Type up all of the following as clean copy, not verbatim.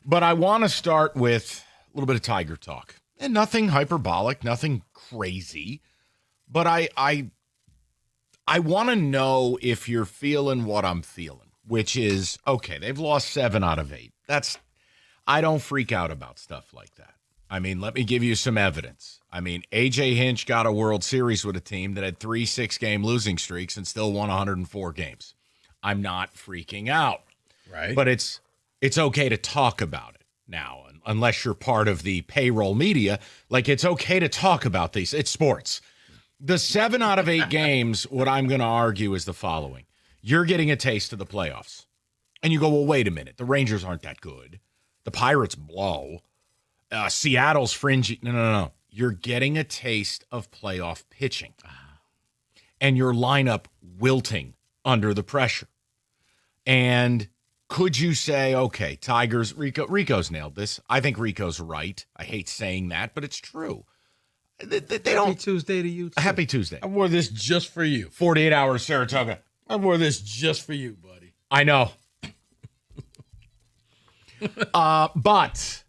But I want to start with a little bit of Tiger talk. And nothing hyperbolic, nothing crazy. But I want to know if you're feeling what I'm feeling, which is, okay, they've lost 7 out of 8. I don't freak out about stuff like that. I mean, let me give you some evidence. I mean, A.J. Hinch got a World Series with a team that had 3 6-game losing streaks and still won 104 games. I'm not freaking out. Right. But it's okay to talk about it now, unless you're part of the payroll media. Like, it's okay to talk about these. It's sports. The 7 out of 8 games, what I'm going to argue is the following. You're getting a taste of the playoffs. And you go, well, wait a minute. The Rangers aren't that good. The Pirates blow. Seattle's fringy. No. You're getting a taste of playoff pitching. And your lineup wilting under the pressure. And could you say, okay, Tigers, Rico's nailed this. I think Rico's right. I hate saying that, but it's true. They don't. Happy Tuesday to you, too. Happy Tuesday. I wore this just for you. 48 hours, Saratoga. I wore this just for you, buddy. I know. But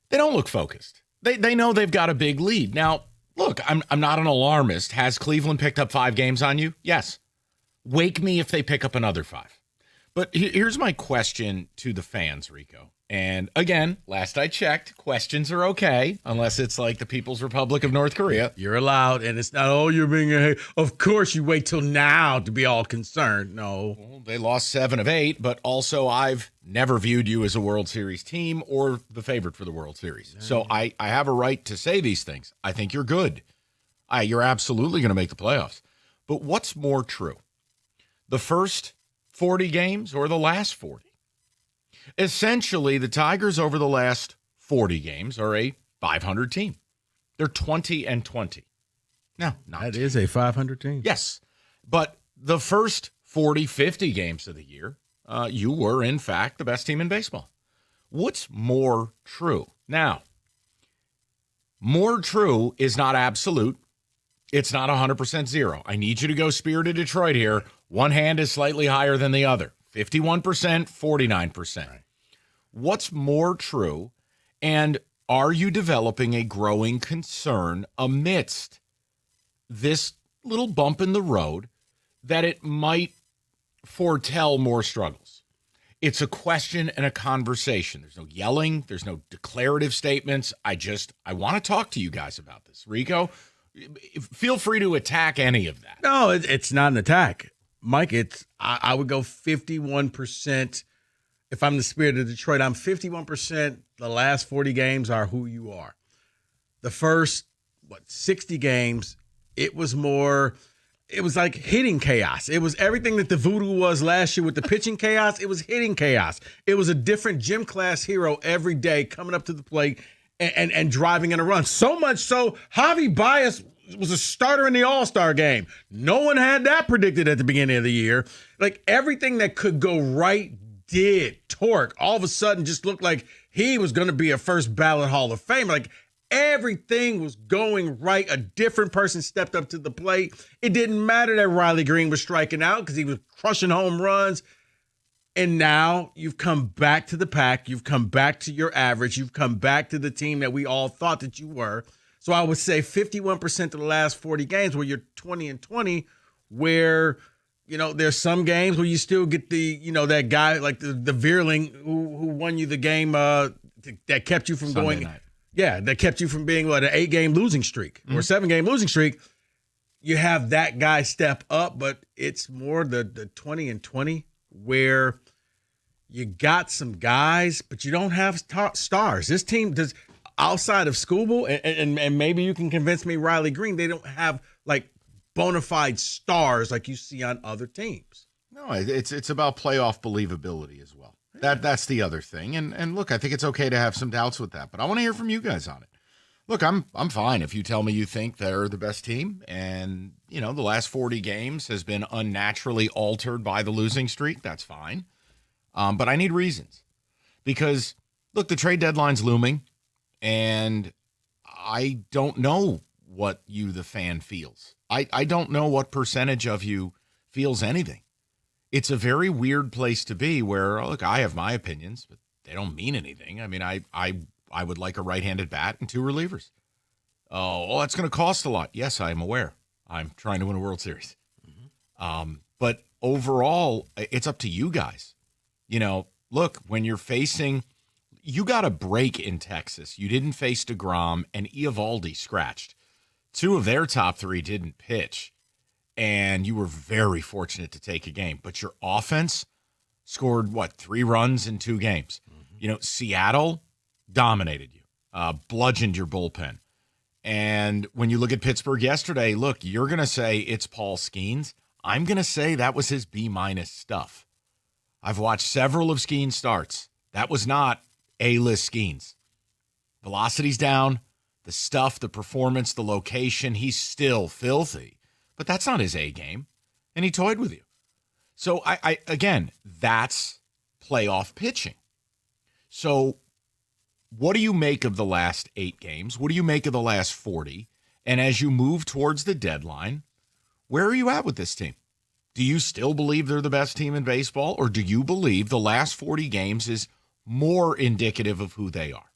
they don't look focused. They know they've got a big lead. Now, look, I'm not an alarmist. Has Cleveland picked up 5 games on you? Yes. Wake me if they pick up another 5. But here's my question to the fans, Rico. And again, last I checked, questions are okay, unless it's like the People's Republic of North Korea. You're allowed, and it's not, oh, you're being a, of course you wait till now to be all concerned. No. Well, they lost 7 of 8, but also I've never viewed you as a World Series team or the favorite for the World Series. So I have a right to say these things. I think you're good. You're absolutely going to make the playoffs. But what's more true? The first 40 games or the last 40? Essentially, the Tigers over the last 40 games are a 500 team. They're 20-20. No, not that is a 500 team. Yes. But the first 40, 50 games of the year, you were, in fact, the best team in baseball. What's more true? Now, more true is not absolute. It's not 100% zero. I need you to go Spirit of Detroit here. One hand is slightly higher than the other. 51%, 49%. Right. What's more true, and are you developing a growing concern amidst this little bump in the road that it might foretell more struggles? It's a question and a conversation. There's no yelling. There's no declarative statements. I want to talk to you guys about this. Rico, feel free to attack any of that. No, it's not an attack. Mike, I would go 51%. If I'm the Spirit of Detroit, I'm 51%. The last 40 games are who you are. The first, 60 games, it was like hitting chaos. It was everything that the voodoo was last year with the pitching chaos. It was hitting chaos. It was a different gym class hero every day coming up to the plate and driving in a run. So much so, Javi Baez was a starter in the All-Star game. No one had that predicted at the beginning of the year. Like, everything that could go right did. Torque, all of a sudden, just looked like he was going to be a first ballot Hall of Famer. Like, everything was going right. A different person stepped up to the plate. It didn't matter that Riley Green was striking out because he was crushing home runs. And now you've come back to the pack. You've come back to your average. You've come back to the team that we all thought that you were. So I would say 51% of the last 40 games where you're 20-20, where, there's some games where you still get that guy like the Veerling who won you the game that kept you from Sunday going. Night. Yeah, that kept you from being an 8-game losing streak or 7-game losing streak. You have that guy step up, but it's more the 20-20 where you got some guys, but you don't have stars. This team does. Outside of Scooble, and maybe you can convince me Riley Green, they don't have like bona fide stars like you see on other teams. No, it's about playoff believability as well. That's the other thing. And look, I think it's okay to have some doubts with that, but I want to hear from you guys on it. Look, I'm fine if you tell me you think they're the best team, and the last 40 games has been unnaturally altered by the losing streak. That's fine, but I need reasons because look, the trade deadline's looming. And I don't know what you, the fan, feels. I don't know what percentage of you feels anything. It's a very weird place to be where, look, I have my opinions, but they don't mean anything. I mean, I would like a right-handed bat and 2 relievers. Oh, well, that's going to cost a lot. Yes, I am aware. I'm trying to win a World Series. But overall, it's up to you guys. You know, look, when you're facing, you got a break in Texas. You didn't face DeGrom, and Eovaldi scratched. 2 of their top 3 didn't pitch, and you were very fortunate to take a game. But your offense scored, 3 runs in 2 games. You know, Seattle dominated you, bludgeoned your bullpen. And when you look at Pittsburgh yesterday, look, you're going to say it's Paul Skeens. I'm going to say that was his B- stuff. I've watched several of Skeens' starts. That was not A-list Skeens. Velocity's down, the stuff, the performance, the location, he's still filthy. But that's not his A game, and he toyed with you. So, I again, that's playoff pitching. So, what do you make of the last 8 games? What do you make of the last 40? And as you move towards the deadline, where are you at with this team? Do you still believe they're the best team in baseball, or do you believe the last 40 games is more indicative of who they are?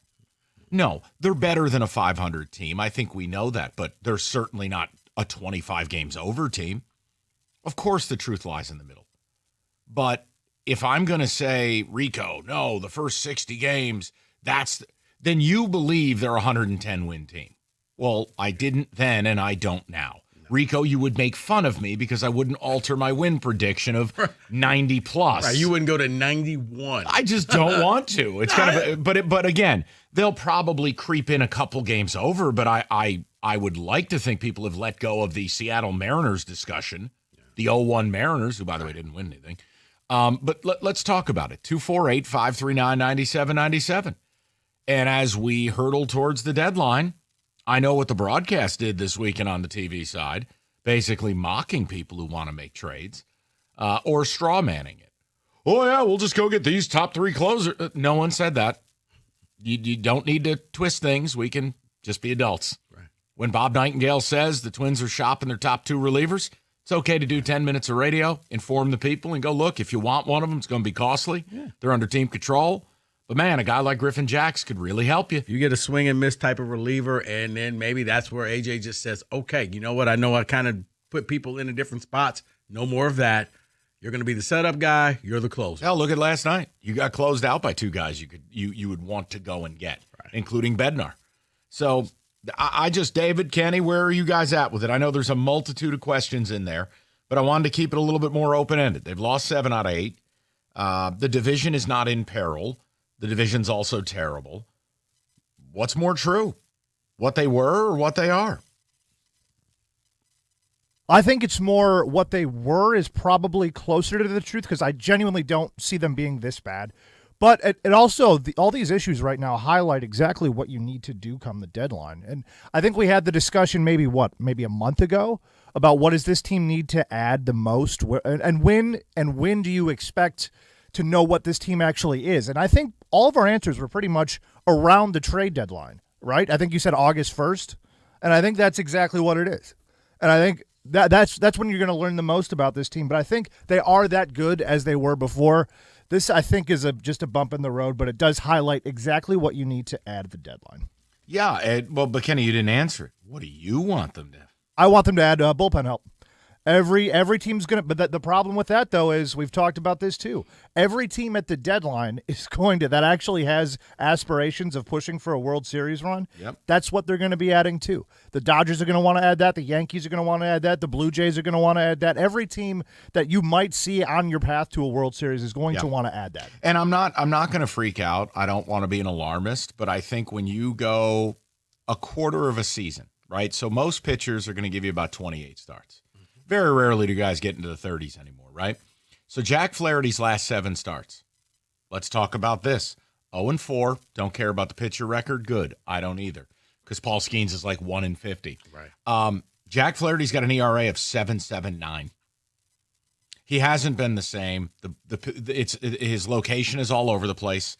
No, they're better than a 500 team. I think we know that, but they're certainly not a 25 games over team. Of course, the truth lies in the middle. But if I'm going to say, Rico, no, the first 60 games, then you believe they're a 110 win team. Well, I didn't then, and I don't now. Rico, you would make fun of me because I wouldn't alter my win prediction of 90 plus. Right, you wouldn't go to 91. I just don't want to. It's kind of, but again, they'll probably creep in a couple games over. But I would like to think people have let go of the Seattle Mariners discussion, the 0-1 Mariners, who by the way didn't win anything. But let's talk about it. 248-539-9797. And as we hurtle towards the deadline, I know what the broadcast did this weekend on the TV side, basically mocking people who want to make trades or straw manning it. Oh, yeah, we'll just go get these top 3 closers. No one said that. You don't need to twist things. We can just be adults. Right. When Bob Nightingale says the Twins are shopping their top 2 relievers, it's okay to do 10 minutes of radio, inform the people, and go, look, if you want one of them, it's going to be costly. Yeah. They're under team control. But, man, a guy like Griffin Jacks could really help you. You get a swing and miss type of reliever, and then maybe that's where AJ just says, okay, you know what? I know I kind of put people in different spots. No more of that. You're going to be the setup guy. You're the closer. Hell, look at last night. You got closed out by 2 guys you would want to go and get, right, including Bednar. So I just, David, Kenny, where are you guys at with it? I know there's a multitude of questions in there, but I wanted to keep it a little bit more open-ended. They've lost 7 out of 8. The division is not in peril. The division's also terrible. What's more true? What they were or what they are? I think it's more what they were is probably closer to the truth because I genuinely don't see them being this bad. But it also, all these issues right now highlight exactly what you need to do come the deadline. And I think we had the discussion maybe a month ago about what does this team need to add the most and when do you expect to know what this team actually is. And I think all of our answers were pretty much around the trade deadline, right? I think you said August 1st, and I think that's exactly what it is. And I think that's when you're going to learn the most about this team. But I think they are that good as they were before. This, I think, is just a bump in the road, but it does highlight exactly what you need to add at the deadline. Yeah, but Kenny, you didn't answer it. What do you want them to? I want them to add bullpen help. Every team's going to – but the problem with that, though, is we've talked about this too. Every team at the deadline is going to – that actually has aspirations of pushing for a World Series run. Yep. That's what they're going to be adding too. The Dodgers are going to want to add that. The Yankees are going to want to add that. The Blue Jays are going to want to add that. Every team that you might see on your path to a World Series is going to want to add that. And I'm not going to freak out. I don't want to be an alarmist, but I think when you go a quarter of a season, right? So most pitchers are going to give you about 28 starts. Very rarely do guys get into the 30s anymore, right? So Jack Flaherty's last 7 starts. Let's talk about this. 0-4. Don't care about the pitcher record. Good. I don't either. Because Paul Skeens is like 1-50. Right. Jack Flaherty's got an ERA of 7.79. He hasn't been the same. His location is all over the place.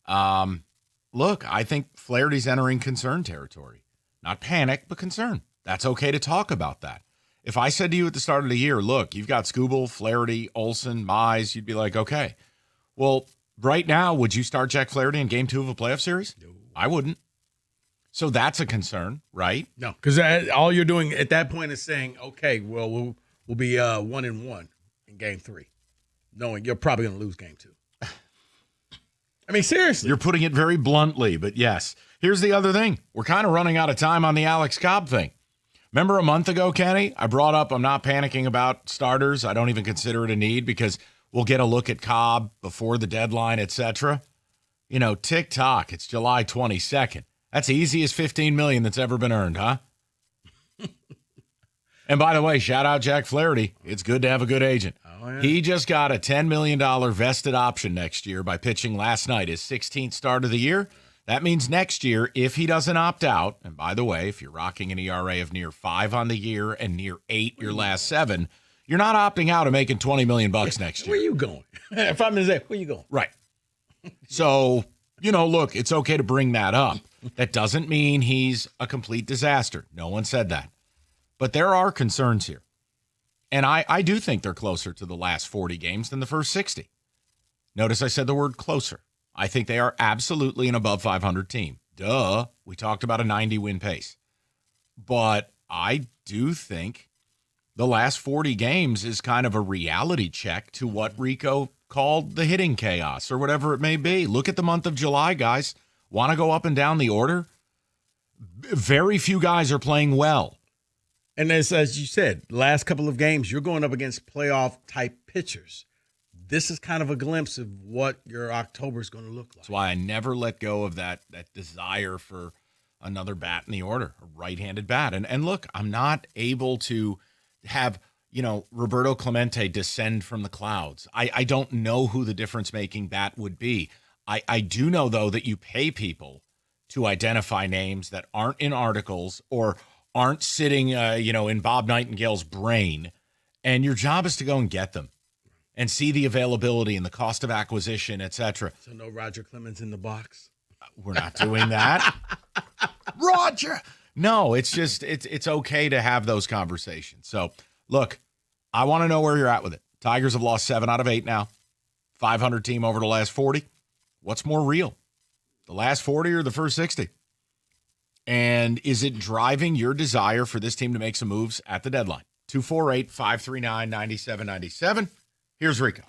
Look, I think Flaherty's entering concern territory. Not panic, but concern. That's okay to talk about that. If I said to you at the start of the year, look, you've got Skubal, Flaherty, Olsen, Mize, you'd be like, okay. Well, Right now, would you start Jack Flaherty in game 2 of a playoff series? No. I wouldn't. So that's a concern, right? No, because all you're doing at that point is saying, okay, well, we'll be 1-1 in game 3, knowing you're probably going to lose game 2. I mean, seriously. You're putting it very bluntly, but yes. Here's the other thing. We're kind of running out of time on the Alex Cobb thing. Remember a month ago, Kenny, I brought up I'm not panicking about starters. I don't even consider it a need because we'll get a look at Cobb before the deadline, etc. You know, tick-tock. It's July 22nd. That's the easiest $15 million that's ever been earned, huh? And by the way, shout out Jack Flaherty. It's good to have a good agent. Oh, yeah. He just got a $10 million vested option next year by pitching last night, his 16th start of the year. That means next year, if he doesn't opt out, and by the way, if you're rocking an ERA of near 5 on the year and near 8 your last 7, you're not opting out and making $20 million next year. Where you going? If I'm going to say, where you going? Right. So, you know, look, it's okay to bring that up. That doesn't mean he's a complete disaster. No one said that. But there are concerns here. And I do think they're closer to the last 40 games than the first 60. Notice I said the word closer. I think they are absolutely an above 500 team. Duh. We talked about a 90-win pace. But I do think the last 40 games is kind of a reality check to what Rico called the hitting chaos or whatever it may be. Look at the month of July, guys. Want to go up and down the order? Very few guys are playing well. And as you said, last couple of games, you're going up against playoff-type pitchers. This is kind of a glimpse of what your October is going to look like. That's why I never let go of that desire for another bat in the order, a right-handed bat. And look, I'm not able to have, you know, Roberto Clemente descend from the clouds. I don't know who the difference-making bat would be. I do know, though, that you pay people to identify names that aren't in articles or aren't sitting, in Bob Nightingale's brain, and your job is to go and get them and see the availability and the cost of acquisition, et cetera. So no Roger Clemens in the box? We're not doing that. Roger! No, it's just, it's okay to have those conversations. So, look, I want to know where you're at with it. Tigers have lost 7 out of 8 now. 500 team over the last 40. What's more real? The last 40 or the first 60? And is it driving your desire for this team to make some moves at the deadline? 248-539-9797. Here's Rico.